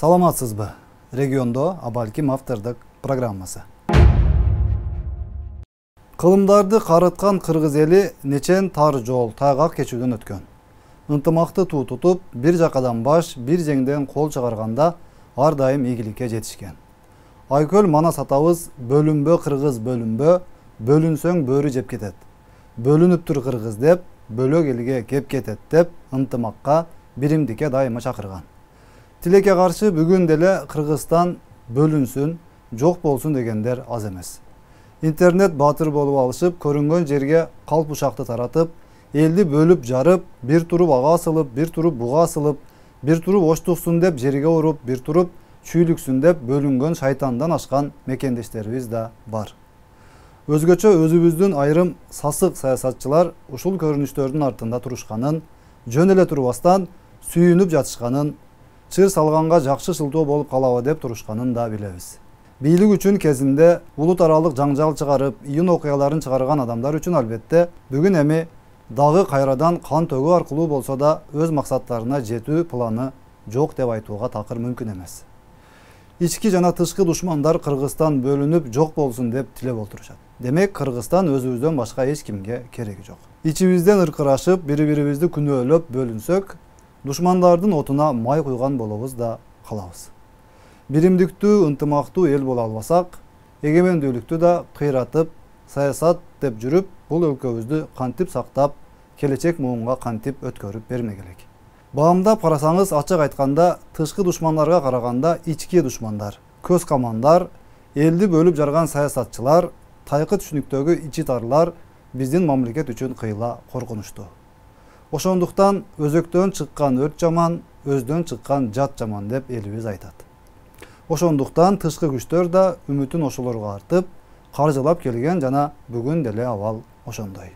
Саламатсызбы? Региондо Абалким автордук программасы. Кылымдарды карыткан кыргыз эли нечен тар жол, тайгак кечүүдөн өткөн. Ынтымакты туу тутуп, бир жакадан баш, бир жеңден кол чыгарганда ар дайым ийгиликке жетишкен. Айкөл манас атабыз бөлүнбө кыргыз бөлүнбө, бөлүнсөң бөрү жеп кетет. Бөлүнүптүр кыргыз деп, бөлөк элге кеп кетет деп ынтымакка, биримдикке дайыма чакырган. Тилекке каршы бүгүн деле Кыргызстан бөлүнсүн, жок болсун дегендер аз эмес. Интернет батыр болуп алышып, көрүнгөн жерге калп ушакты таратып, элди бөлүп жарып, бир туруп ага асылып, бир туруп буга асылып, бир туруп оштуксун деп жерге уруп, бир туруп чүйлүксүн деп бөлүнгөн шайтандан ашкан мекендештерибиз да бар. Өзгөчө өзүбүздүн айрым сасык саясатчылар ушул көрүнүштөрдүн артында турушканын, жөн эле турбастан сүйүнүп жатышканын, чыр салганга жакшы шылтоо болуп калабы деп турушканын да билебиз. Бийлик үчүн кезинде улут аралык жаңжал чыгарып, июн окуяларын чыгарган адамдар үчүн албетте бүгүн эми дагы кайрадан кан төгүү аркылуу болсо да өз максаттарына жетүү планы жок деп айтууга такыр мүмкүн эмес. Ички жана тышкы душмандар Кыргызстан бөлүнүп жок болсун деп тилеп отурушат. Демек, Кыргызстан өзүбүздөн башка эч кимге кереги жок. Ичибизден ыркырашып, бири-бирибизди күнөөлөп бөлүнсөк, душмандардын отуна май куйган болобуз да калабыз. Биримдиктүү, ынтымактуу эл боло албасак, эгемендүүлүктү да кыйратып, саясат деп жүрүп, бул өлкөбүздү кантип сактап, келечек муунга кантип өткөрүп бермек элек. Баамдап карасаңыз, ачык айтканда, тышкы душмандарга караганда ички душмандар, көз камандар, элди бөлүп жарган саясатчылар, тайкы түшүнүктөгү ичи тарлар биздин мамлекет үчүн кыйла коркунучтуу. Ошондуктан өзөктөн чыккан өрт жаман, өздөн чыккан жат жаман деп элибиз айтат. Ошондуктан тышкы күчтөр да үмүтүн ошолорго артып, каржылап келген жана бүгүн деле абал ошондой.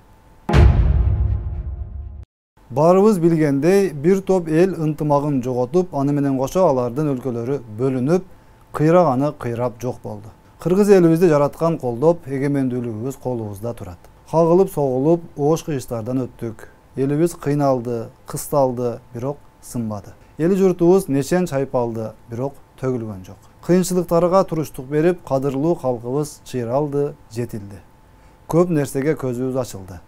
Баарыбыз билгендей, бир топ эл ынтымагын жоготуп, аны менен кошо алардын өлкөлөрү бөлүнүп, кыйраганы кыйрап жок болду. Кыргыз элибизди жараткан колдоп, эгемендүүлүгүбүз колубузда турат. Кагылып, согулуп, оош кыйыштардан өттүк. Элибиз кыйналды, кысталды, бирок сынбады. Эли журтубуз нечен чайпалды, бирок төгүлгөн жок. Кыйынчылыктарга туруштук берип, кадырлуу калкыбыз чыйралды, жетилди. Көп нерсеге көзүбүз ачылды.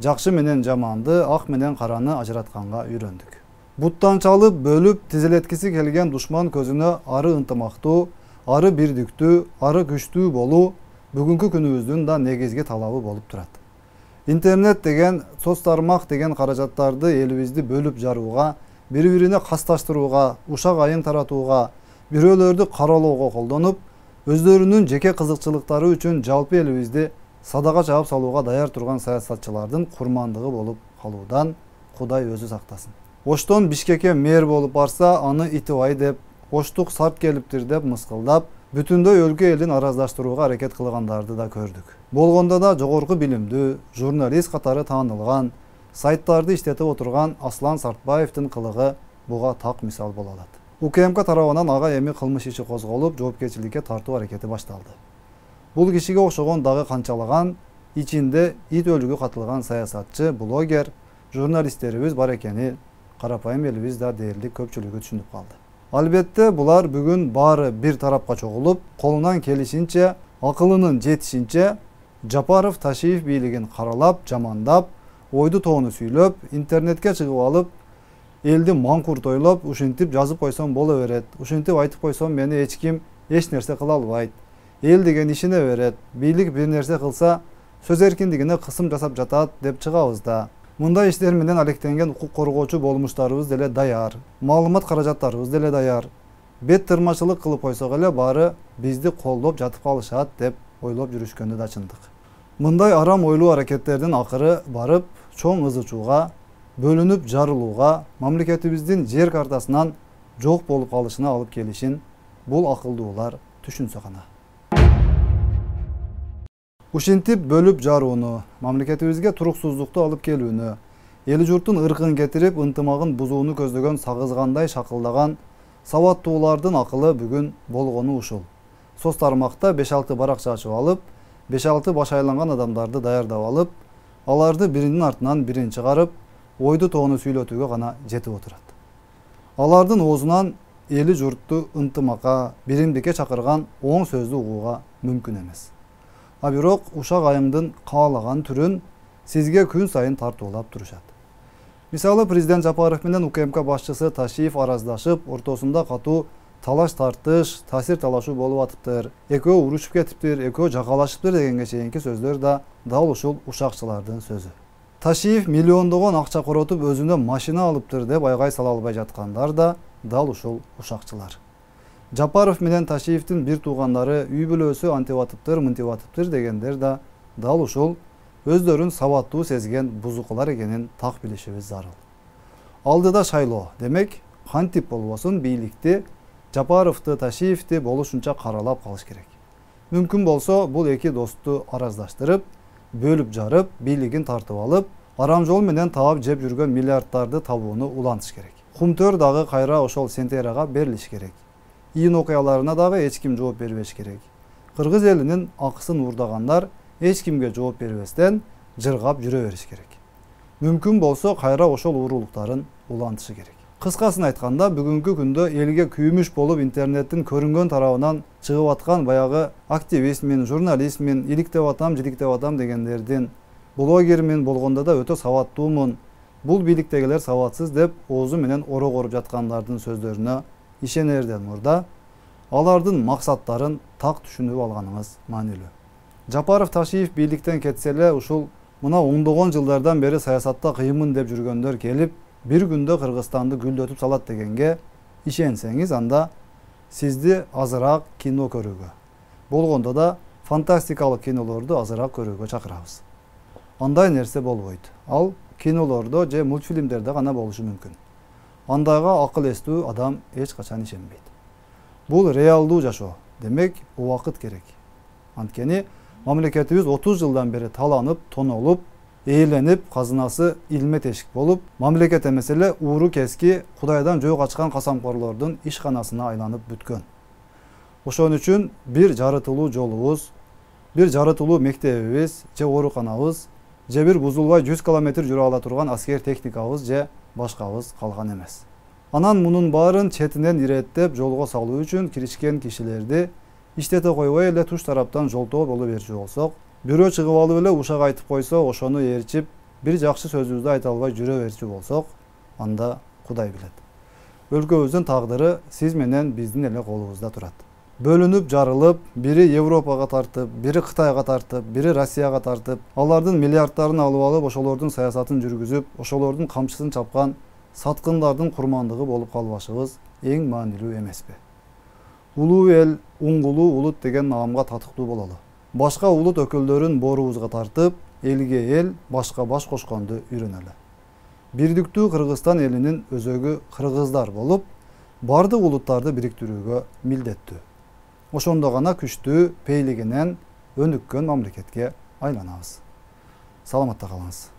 Жакшы менен жаманды, ак менен караны ажыратканга үйрөндүк. Буттан чалып, бөлүп, тизелеткиси келген душман көзүнө ары ынтымактуу, ары бирдиктүү, ары күчтүү болуу бүгүнкү күнүбүздүн да негизги талабы болуп турат. Интернет деген, соц тармак деген каражаттарды элибизди бөлүп жарууга, бири-бирине касташтырууга, ушак айың таратууга, бирөөлөрдү каралоого колдонуп, өздөрүнүн жеке кызыкчылыктары үчүн жалпы элибизди садага чаап салууга даяр турган саясатчылардын курмандыгы болуп калуудан Кудай өзү сактасын. Оштон Бишкекке мэр болуп барса, аны итибай деп, оштук сарт келиптир деп мыскылдап, бүтүндөй өлкө элин араздаштырууга аракет кылгандарды да көрдүк. Болгондо да жогорку билимдүү, журналист катары таанылган, сайттарды иштетип отурган Аслан Сартбаевдин кылыгы буга так мисал боло алат. УКМК тарабынан ага эми кылмыш иши козголуп, жоопкерчиликке тартуу аракети башталды. Бул кишиге окшогон дагы канчалаган, ичинде ит өлүгү катылган саясатчы, блогер, журналисттерибиз бар экени карапайым элибиз да дээрлик көпчүлүгү түшүнүп калды. Албетте, булар бүгүн баары бир тарапка чогулуп, колунан келишинче, акылынын жетишинче Жапаров Ташиев бийлигин каралап, жамандап, ойду тоону сүйлөп, интернетке чыгып алып, элди маңкуртойлоп, ушинтип жазып койсом боло берет, ушинтип айтып койсом мени эч ким эч нерсе кыла албайт. Эл деген ишине берет, бийлик бир нерсе кылса, сөз эркиндигине кысым жасап жатат деп чыгабыз да. Мындай иштер менен алектенген укук коргоочу болмуштарыбыз деле даяр, маалымат каражаттарыбыз деле даяр. Бет тырмачылык кылып койсок эле баары бизди колдоп жатып калышат деп ойлоп жүрүшкөнү да чындык. Мындай арам ойлуу аракеттердин акыры барып, чоң ызычууга, бөлүнүп жарылууга, мамлекетибиздин жер картасынан жок болуп калышына алып келишин бул акылдуулар түшүнсө гана. Ушинтип бөлүп жарууну, мамлекетибизге туруксуздукту алып келүүнү, эли журттун ыркын кетирип, ынтымагын бузууну көздөгөн сагызгандай шакылдаган сабаттуулардын акылы бүгүн болгону ушул. Соц тармакта 5-6 баракча ачып алып, 5-6 баш айланган адамдарды даярдап алып, аларды биринин артынан бирин чыгарып, ойду тоону сүйлөтүүгө гана жетип отурат. Алардын оозунан eli jurttu ынтымакка, биримдикке чакырган оң сөздү угууга мүмкүн эмес. А бирок ушак айымдын каалаган түрүн сизге күн сайын тартуулап турушат. Мисалы, президент Жапаров менен УКМК башчысы Ташиев араздашып, ортосунда катуу талаш тартыш, таасир талашуу болуп атыптыр, экөө урушуп кетиптир, экөө жагалашыптыр дегенге чейинки сөздөр да дал ушул ушакчылардын сөзү. Ташиев миллиондогон акча коротуп өзүнө машина алыптыр деп айгай сала албай жаткандар да дал ушул ушакчылар. Жапаров менен Ташиевдин бир туугандары үй бүлөсү антип атыптыр, мынтип атыптыр дегендер да дал ушул өздөрүн сабаттуу сезген бузукулар экенин так билишибиз зарыл. Алдыда шайлоо, демек кантип болбосун бийликти Жапаровду, Ташиевди болушунча каралап калыш керек. Мүмкүн болсо бул эки досту араздаштырып, бөлүп жарып, бийлигин тартып алып, арам жол менен таап жеп жүргөн миллиарддарды табууну улантыш керек. Кумтөр дагы кайра ошол Сентерага берилиш керек. Ийин окуяларына дагы эч ким жооп бербеш керек. Кыргыз элинин акысын уурдагандар эч кимге жооп бербестен жыргап жүрө бериш керек. Мүмкүн болсо кайра ошол уурулуктарын улантышы керек. Кыскасын айтканда, бүгүнкү күндө элге күйүмүш болуп интернеттин көрүнгөн тарабынан чыгып аткан баягы активистмин, журналистмин, иликтеп атам, жидиктеп атам дегендердин блогермин болгондо да өтө сабаттуумун, бул бийликтегилер сабатсыз деп оозу менен оро коруп жаткандардын сөздөрүнө ишенерден мурда алардын максаттарын так түшүнүп алганыңыз маанилүү. Жапаров, Ташиев бийликтен кетсе эле ушул мына ондогон жылдардан бери саясатта кыймын деп жүргөндөр келип бир күндө Кыргызстанды гүлдөтүп салат дегенге ишенсеңиз, анда сизди азыраак кино көрүүгө, болгондо да фантастикалык кинолорду азыраак көрүүгө чакырабыз. Андай нерсе болбойт. Ал кинолордо же мультфильмдерде гана болушу мүмкүн. Андайга акыл эстүү адам эч качан ишенбейт. Бул реалдуу жашоо. Демек, убакыт керек. Анткени мамлекетибиз 30 жылдан бери таланып, тонолуп, ээленип, казынасы илме тешик болуп, мамлекет эмес эле ууру keski Кудайдан жөө качкан касамкорлордун ишканасына айланып бүткөн. Ошон үчүн бир жарытылуу жолубуз, бир жарытылуу мектебибиз же ооруканабыз, же бир бузулбай 100 километр жүрө ала турган аскер техникабыз же башкабыз калган эмес. Анан мунун баарын четинен иреттеп жолго салуу үчүн киришкен кишилерди иштете койбой эле туш тараптан жолтоо боло берчү болсок, бирөө чыгып алып эле ушак айтып койсо, ошону ээрчип, бир жакшы сөзүбүздү айта албай жүрө берчү болсок, анда Кудай билет. Өлкөбүздүн тагдыры сиз менен биздин эле колубузда турат. Бөлүнүп жарылып, бири Европага тартып, бири Кытайга тартып, бири Россияга тартып, алардын миллиарддарын алып ошолордун саясатын жүргүзүп, ошолордун камчысын чапкан саткындардын курмандыгы болуп калбашыбыз эң маанилүү эмеспи? Улуу эл, уңгулуу улут деген наамга татыктуу бололу. Башка улут өкүлдөрүн боорубузга тартып, элге эл, башка баш кошконду үйрөнөлү. Бирдиктүү Кыргызстан элинин өзөгү кыргыздар болуп, бардык улуттарды бириктирүүгө милдеттүү. Ошондо гана күчтүү, пейлигинен өнүккөн мамлекетке айланабыз. Саламатта калыңыз.